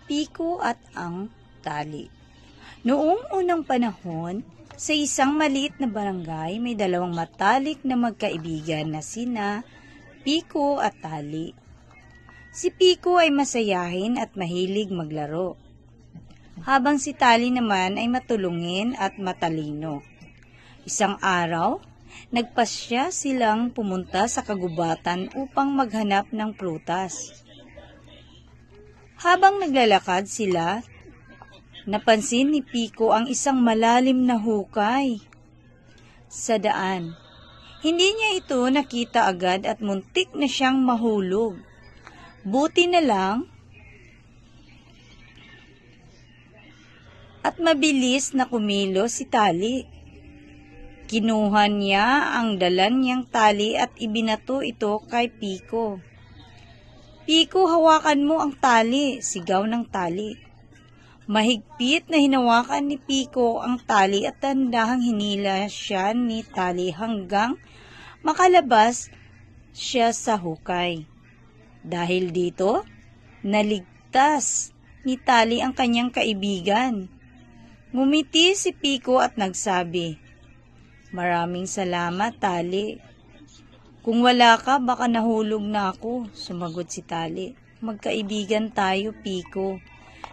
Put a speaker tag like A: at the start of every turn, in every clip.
A: Piko at ang tali. Noong unang panahon, sa isang maliit na barangay may dalawang matalik na magkaibigan na sina Piko at Tali. Si Piko ay masayahin at mahilig maglaro, habang si Tali naman ay matulungin at matalino. Isang araw, nagpasya silang pumunta sa kagubatan upang maghanap ng prutas. Habang naglalakad sila, napansin ni Piko ang isang malalim na hukay sa daan. Hindi niya ito nakita agad at muntik na siyang mahulog. Buti na lang at mabilis na kumilos si Tali. Kinuha niya ang dalan niyang tali at ibinato ito kay Piko. "Piko, hawakan mo ang tali," sigaw ng Tali. Mahigpit na hinawakan ni Piko ang tali at tandahang hinila siya ni Tali hanggang makalabas siya sa hukay. Dahil dito, naligtas ni Tali ang kanyang kaibigan. Ngumiti si Piko at nagsabi, "Maraming salamat, Tali. Kung wala ka, baka nahulog na ako," sumagot si Tali. "Magkaibigan tayo, Piko.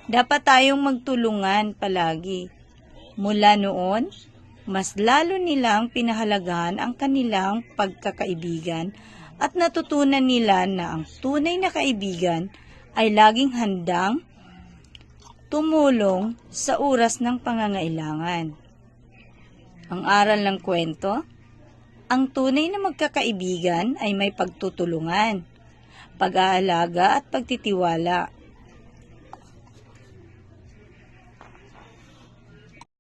A: Dapat tayong magtulungan palagi." Mula noon, mas lalo nilang pinahalagahan ang kanilang pagkakaibigan at natutunan nila na ang tunay na kaibigan ay laging handang tumulong sa oras ng pangangailangan. Ang aral ng kwento, ang tunay na magkakaibigan ay may pagtutulungan, pag-aalaga at pagtitiwala.